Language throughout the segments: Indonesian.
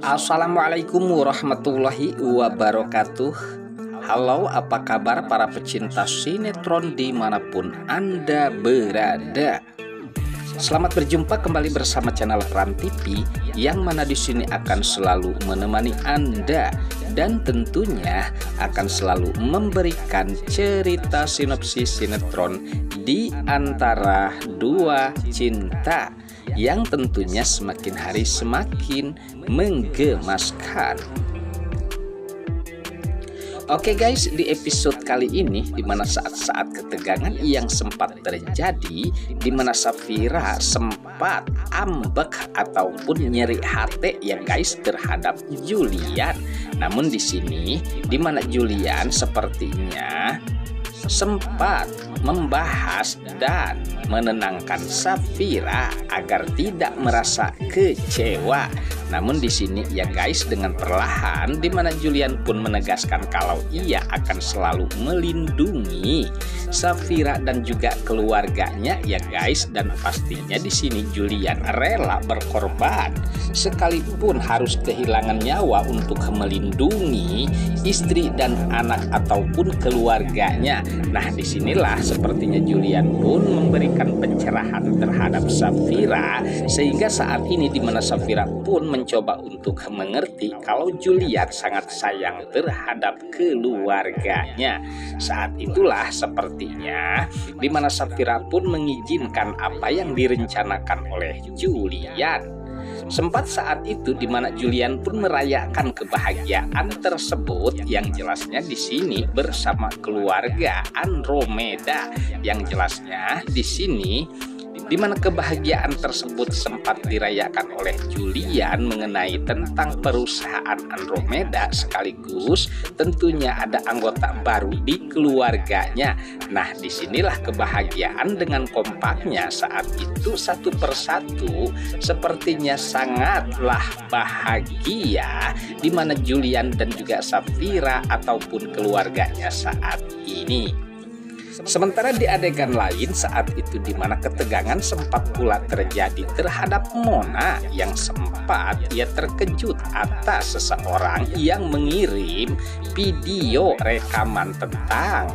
Assalamualaikum warahmatullahi wabarakatuh. Halo, apa kabar para pecinta sinetron dimanapun Anda berada? Selamat berjumpa kembali bersama channel Ran TV, yang mana di sini akan selalu menemani Anda dan tentunya akan selalu memberikan cerita sinopsis sinetron di antara dua cinta yang tentunya semakin hari semakin menggemaskan. Oke guys, di episode kali ini di mana saat-saat ketegangan yang sempat terjadi, di mana Safira sempat ambek ataupun nyeri hati ya guys terhadap Julian. Namun di sini di mana Julian sepertinya sempat membahas dan menenangkan Safira agar tidak merasa kecewa. Namun di sini ya guys, dengan perlahan di mana Julian pun menegaskan kalau ia akan selalu melindungi Safira dan juga keluarganya ya guys, dan pastinya di sini Julian rela berkorban sekalipun harus kehilangan nyawa untuk melindungi istri dan anak ataupun keluarganya. Nah, disinilah sepertinya Julian pun memberikan pencerahan terhadap Safira, sehingga saat ini di mana Safira pun mencoba untuk mengerti kalau Julian sangat sayang terhadap keluarganya. Saat itulah sepertinya di mana Safira pun mengizinkan apa yang direncanakan oleh Julian. Sempat saat itu di mana Julian pun merayakan kebahagiaan tersebut, yang jelasnya di sini bersama keluarga Andromeda, yang jelasnya di sini di mana kebahagiaan tersebut sempat dirayakan oleh Julian mengenai tentang perusahaan Andromeda, sekaligus tentunya ada anggota baru di keluarganya. Nah, disinilah kebahagiaan dengan kompaknya saat itu satu persatu sepertinya sangatlah bahagia di mana Julian dan juga Safira ataupun keluarganya saat ini. Sementara di adegan lain saat itu di mana ketegangan sempat pula terjadi terhadap Mona, yang sempat ia terkejut atas seseorang yang mengirim video rekaman tentang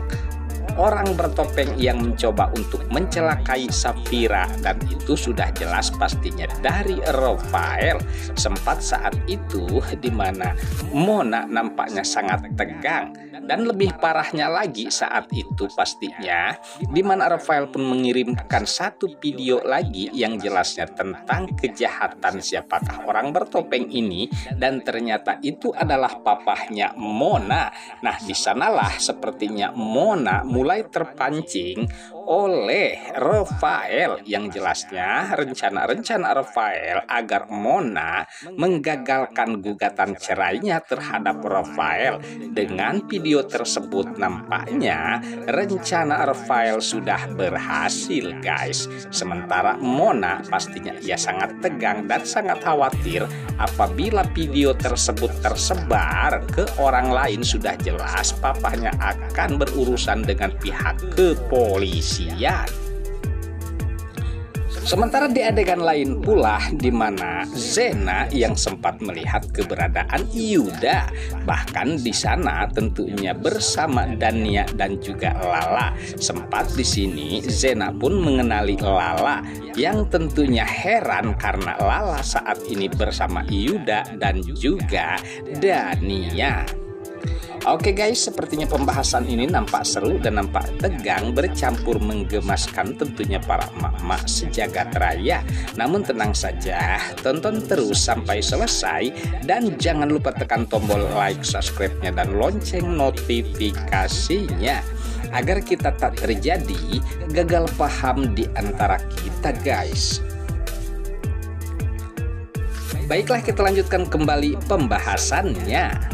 orang bertopeng yang mencoba untuk mencelakai Safira, dan itu sudah jelas pastinya dari Rafael. Sempat saat itu di mana Mona nampaknya sangat tegang, dan lebih parahnya lagi saat itu pastinya di mana Rafael pun mengirimkan satu video lagi yang jelasnya tentang kejahatan siapakah orang bertopeng ini, dan ternyata itu adalah papahnya Mona. Nah, disanalah sepertinya Mona mulai terpancing oleh Rafael, yang jelasnya rencana Rafael agar Mona menggagalkan gugatan cerainya terhadap Rafael. Dengan video tersebut nampaknya rencana Rafael sudah berhasil guys. Sementara Mona pastinya ia sangat tegang dan sangat khawatir apabila video tersebut tersebar ke orang lain, sudah jelas papahnya akan berurusan dengan pihak kepolisian. Sementara di adegan lain pula di mana Zena yang sempat melihat keberadaan Yuda, bahkan di sana tentunya bersama Dania dan juga Lala. Sempat di sini Zena pun mengenali Lala, yang tentunya heran karena Lala saat ini bersama Yuda dan juga Dania. Oke guys, sepertinya pembahasan ini nampak seru dan nampak tegang bercampur menggemaskan tentunya para emak-emak sejagat raya. Namun tenang saja, tonton terus sampai selesai dan jangan lupa tekan tombol like, subscribe-nya dan lonceng notifikasinya agar kita tak terjadi gagal paham di antara kita guys. Baiklah, kita lanjutkan kembali pembahasannya.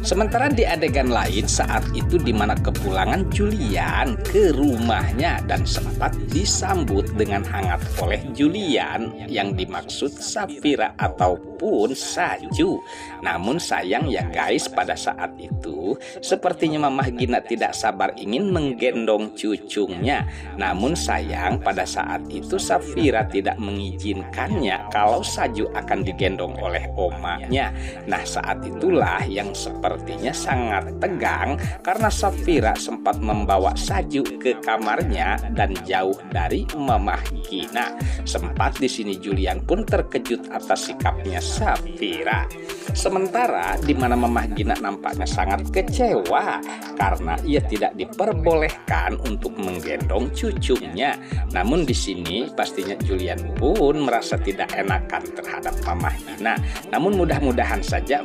Sementara di adegan lain saat itu di mana kepulangan Julian ke rumahnya dan sempat disambut dengan hangat oleh Julian, yang dimaksud Safira ataupun pun Saju. Namun sayang ya guys, pada saat itu sepertinya Mamah Gina tidak sabar ingin menggendong cucunya. Namun sayang pada saat itu Safira tidak mengizinkannya kalau Saju akan digendong oleh omanya. Nah saat itulah yang sepertinya sangat tegang karena Safira sempat membawa Saju ke kamarnya dan jauh dari Mamah Gina. Sempat di sini Julian pun terkejut atas sikapnya Safira. Sementara di mana Mamah Gina nampaknya sangat kecewa karena ia tidak diperbolehkan untuk menggendong cucunya. Namun di sini pastinya Julian pun merasa tidak enakan terhadap Mamah Gina. Namun mudah-mudahan saja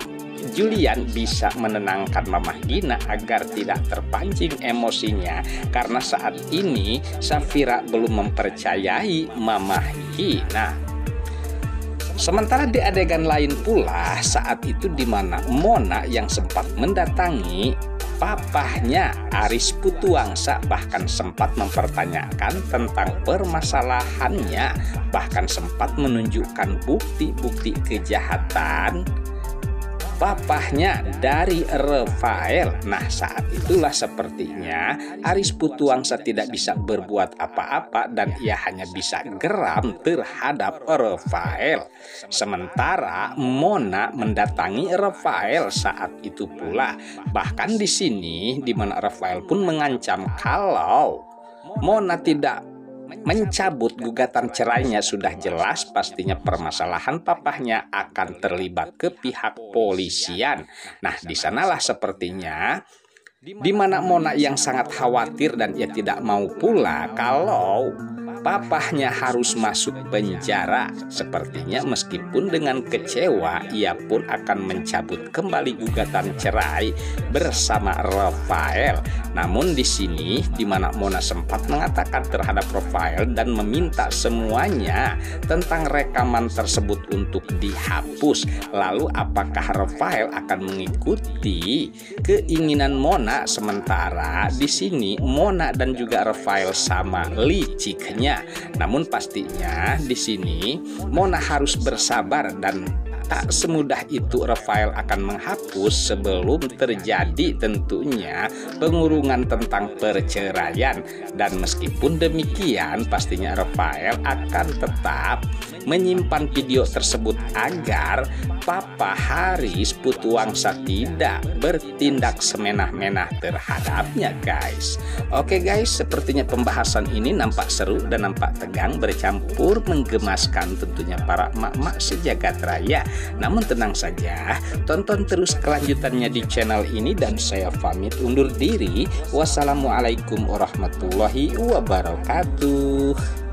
Julian bisa menenangkan Mamah Gina agar tidak terpancing emosinya karena saat ini Safira belum mempercayai Mamah Gina. Sementara di adegan lain pula saat itu di mana Mona yang sempat mendatangi papahnya Aris Putuwangsa bahkan sempat mempertanyakan tentang permasalahannya, bahkan sempat menunjukkan bukti-bukti kejahatan papahnya dari Rafael. Nah saat itulah sepertinya Aris Putuwangsa tidak bisa berbuat apa-apa dan ia hanya bisa geram terhadap Rafael. Sementara Mona mendatangi Rafael saat itu pula. Bahkan di sini di mana Rafael pun mengancam kalau Mona tidak mencabut gugatan cerainya sudah jelas pastinya permasalahan papahnya akan terlibat ke pihak polisian. Nah, di sanalah sepertinya di mana Mona yang sangat khawatir dan ia tidak mau pula kalau papahnya harus masuk penjara. Sepertinya meskipun dengan kecewa ia pun akan mencabut kembali gugatan cerai bersama Rafael. Namun di sini di mana Mona sempat mengatakan terhadap Rafael dan meminta semuanya tentang rekaman tersebut untuk dihapus. Lalu apakah Rafael akan mengikuti keinginan Mona? Sementara di sini Mona dan juga Rafael sama liciknya. Namun pastinya di sini Mona harus bersabar dan tak semudah itu Rafael akan menghapus sebelum terjadi tentunya pengurungan tentang perceraian. Dan meskipun demikian pastinya Rafael akan tetap menyimpan video tersebut agar Papa Haris Putuwangsa tidak bertindak semena-mena terhadapnya guys. Oke guys, sepertinya pembahasan ini nampak seru dan nampak tegang bercampur menggemaskan tentunya para emak-emak sejagat raya. Namun tenang saja, tonton terus kelanjutannya di channel ini dan saya pamit undur diri. Wassalamualaikum warahmatullahi wabarakatuh.